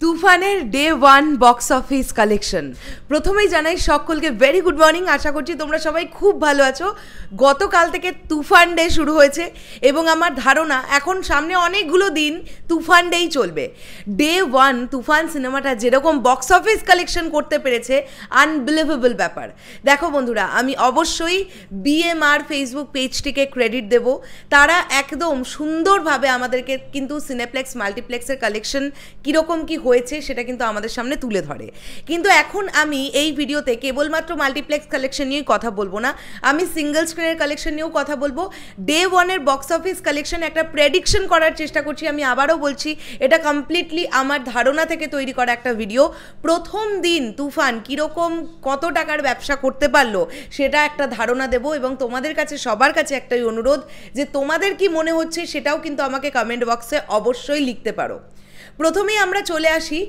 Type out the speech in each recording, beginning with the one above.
তুফানের day 1 box office collection. প্রথমেই জানাই সকলকে ভেরি গুড মর্নিং। আশা করছি তোমরা সবাই খুব ভালো আছো। গতকাল থেকে তুফান ডে শুরু হয়েছে এবং আমার ধারণা এখন সামনে অনেকগুলো দিন তুফান ডেই চলবে। ডে 1 তুফান সিনেমাটা যেরকম বক্স অফিস কালেকশন করতে পেরেছে, আনবিলিভেবল ব্যাপার। দেখো বন্ধুরা, আমি অবশ্যই BMR ফেসবুক পেজটিকে ক্রেডিট দেব। তারা একদম সুন্দরভাবে আমাদেরকে কিন্তু সিনেপ্লেক্স মাল্টিপ্লেক্সের কালেকশন কীরকম কী হয়েছে সেটা কিন্তু আমাদের সামনে তুলে ধরে। কিন্তু এখন আমি এই ভিডিওতে কেবলমাত্র মাল্টিপ্লেক্স কালেকশন নিয়েই কথা বলবো না, আমি সিঙ্গল স্ক্রিনের কালেকশন নিয়েও কথা বলবো। ডে 1-এর বক্স অফিস কালেকশন একটা প্রেডিকশন করার চেষ্টা করছি। আমি আবারও বলছি, এটা কমপ্লিটলি আমার ধারণা থেকে তৈরি করা একটা ভিডিও। প্রথম দিন তুফান কীরকম কত টাকার ব্যবসা করতে পারলো সেটা একটা ধারণা দেব এবং তোমাদের কাছে সবার কাছে একটাই অনুরোধ যে তোমাদের কি মনে হচ্ছে সেটাও কিন্তু আমাকে কমেন্ট বক্সে অবশ্যই লিখতে পারো। প্রথমেই আমরা চলে আসি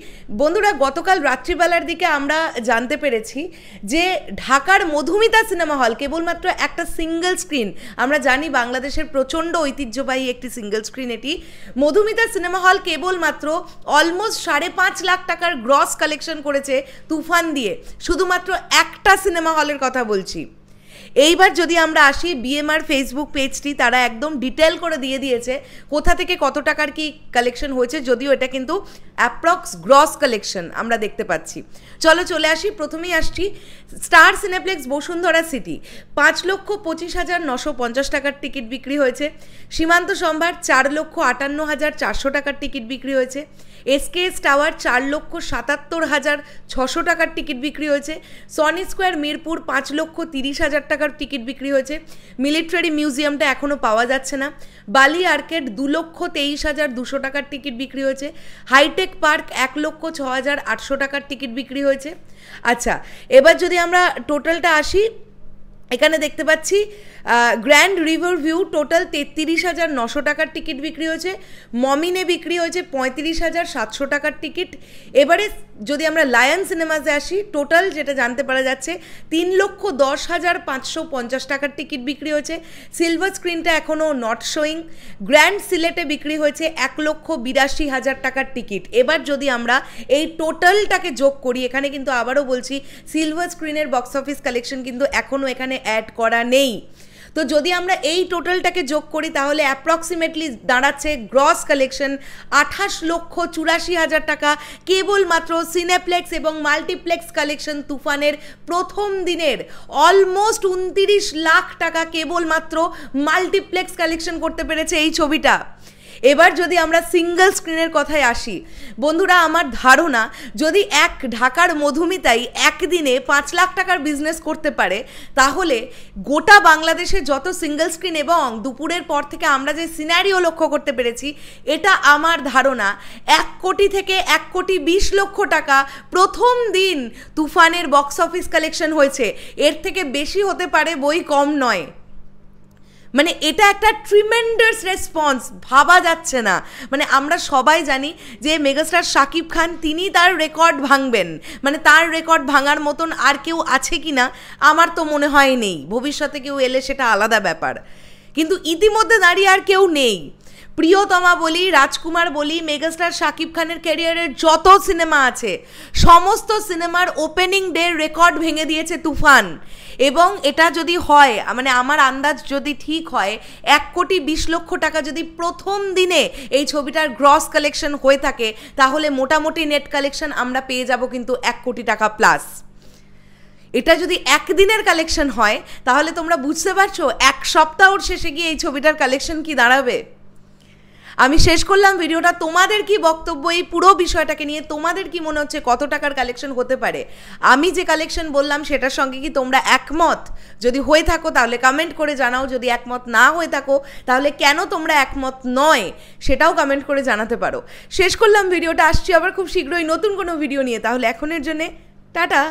বন্ধুরা, গতকাল রাত্রিবেলার দিকে আমরা জানতে পেরেছি যে ঢাকার মধুমিতা সিনেমা হল কেবলমাত্র একটা সিঙ্গেল স্ক্রিন, আমরা জানি বাংলাদেশের প্রচণ্ড ঐতিহ্যবাহী একটি সিঙ্গেল স্ক্রিন এটি। মধুমিতা সিনেমা হল কেবলমাত্র অলমোস্ট 5.5 লাখ টাকার গ্রস কালেকশন করেছে তুফান দিয়ে, শুধুমাত্র একটা সিনেমা হলের কথা বলছি। এইবার যদি আমরা আসি BMR ফেসবুক পেজটি, তারা একদম ডিটেল করে দিয়ে দিয়েছে কোথা থেকে কত টাকার কি কালেকশন হয়েছে, যদিও এটা কিন্তু অ্যাপ্রক্স গ্রস কালেকশন আমরা দেখতে পাচ্ছি। চলে আসি, প্রথমেই আসছি স্টার সিনেপ্লেক্স বসুন্ধরা সিটি 5,25,950 টাকার টিকিট বিক্রি হয়েছে। সীমান্ত সম্ভার 4,58,400 টাকার টিকিট বিক্রি হয়েছে। SKS টাওয়ার 4,77,600 টাকার টিকিট বিক্রি হয়েছে। সনি স্কোয়ার মিরপুর 5,30,000 টাকার টিকিট বিক্রি হয়েছে। মিলিটারি মিউজিয়ামটা এখনও পাওয়া যাচ্ছে না। বালি আর্কেড 2,23,200 টাকার টিকিট বিক্রি হয়েছে। হাইটেক পার্ক 1,06,800 টাকার টিকিট বিক্রি হয়েছে। আচ্ছা, এবার যদি আমরা টোটালটা আসি, এখানে দেখতে পাচ্ছি গ্র্যান্ড রিভার ভিউ টোটাল 33,900 টাকার টিকিট বিক্রি হয়েছে। মমিনে বিক্রি হয়েছে 35,700 টাকার টিকিট। এবারে যদি আমরা লায়ন সিনেমাসে আসি, টোটাল যেটা জানতে পারা যাচ্ছে 3,10,550 টাকার টিকিট বিক্রি হয়েছে। সিলভার স্ক্রিনটা এখনও নট শোয়িং। গ্র্যান্ড সিলেটে বিক্রি হয়েছে 1,82,000 টাকার টিকিট। এবার যদি আমরা এই টোটালটাকে যোগ করি, এখানে কিন্তু আবারও বলছি সিলভার স্ক্রিনের বক্স অফিস কালেকশন কিন্তু এখনও এখানে অ্যাড করা নেই। তো যদি আমরা এই টোটালটাকে যোগ করি তাহলে অ্যাপ্রক্সিমেটলি দাঁড়াচ্ছে গ্রস কালেকশন 28,84,000 টাকা কেবলমাত্র সিনেপ্লেক্স এবং মাল্টিপ্লেক্স কালেকশন তুফানের প্রথম দিনের। অলমোস্ট 29 লাখ টাকা কেবলমাত্র মাল্টিপ্লেক্স কালেকশন করতে পেরেছে এই ছবিটা। এবার যদি আমরা সিঙ্গল স্ক্রিনের কথায় আসি বন্ধুরা, আমার ধারণা যদি ঢাকার মধুমিতাই একদিনে 5 লাখ টাকার বিজনেস করতে পারে, তাহলে গোটা বাংলাদেশে যত সিঙ্গল স্ক্রিন এবং দুপুরের পর থেকে আমরা যে সিনারিও লক্ষ্য করতে পেরেছি, এটা আমার ধারণা 1 কোটি থেকে 1,20 লক্ষ টাকা প্রথম দিন তুফানের বক্স অফিস কালেকশন হয়েছে। এর থেকে বেশি হতে পারে, বই কম নয়। মানে এটা একটা ট্রিমেন্ডাস রেসপন্স, ভাবা যাচ্ছে না। মানে আমরা সবাই জানি যে মেগাস্টার শাকিব খান তিনি তার রেকর্ড ভাঙবেন, মানে তার রেকর্ড ভাঙার মতন আর কেউ আছে কি না আমার তো মনে হয় নেই। ভবিষ্যতে কেউ এলে সেটা আলাদা ব্যাপার, কিন্তু ইতিমধ্যে দাঁড়িয়ে আর কেউ নেই। প্রিয়তমা বলি, রাজকুমার বলি, মেগাস্টার শাকিব খানের ক্যারিয়ারের যত সিনেমা আছে সমস্ত সিনেমার ওপেনিং ডে রেকর্ড ভেঙে দিয়েছে তুফান। এবং এটা যদি হয়, মানে আমার আন্দাজ যদি ঠিক হয়, 1,20 লক্ষ টাকা যদি প্রথম দিনে এই ছবিটার গ্রস কালেকশন হয়ে থাকে, তাহলে মোটামুটি নেট কালেকশন আমরা পেয়ে যাব কিন্তু 1 কোটি টাকা প্লাস। এটা যদি একদিনের কালেকশন হয় তাহলে তোমরা বুঝতে পারছো 1 সপ্তাহর শেষে গিয়ে এই ছবিটার কালেকশন কি দাঁড়াবে। আমি শেষ করলাম ভিডিওটা। তোমাদের কি বক্তব্য এই পুরো বিষয়টাকে নিয়ে? তোমাদের কি মনে হচ্ছে কত টাকার কালেকশন হতে পারে? আমি যে কালেকশন বললাম সেটার সঙ্গে কি তোমরা একমত? যদি হয়ে থাকো তাহলে কমেন্ট করে জানাও। যদি একমত না হয়ে থাকো তাহলে কেন তোমরা একমত নয় সেটাও কমেন্ট করে জানাতে পারো। শেষ করলাম ভিডিওটা, আসছি আবার খুব শীঘ্রই নতুন কোনো ভিডিও নিয়ে। তাহলে এখনের জন্যে টাটা।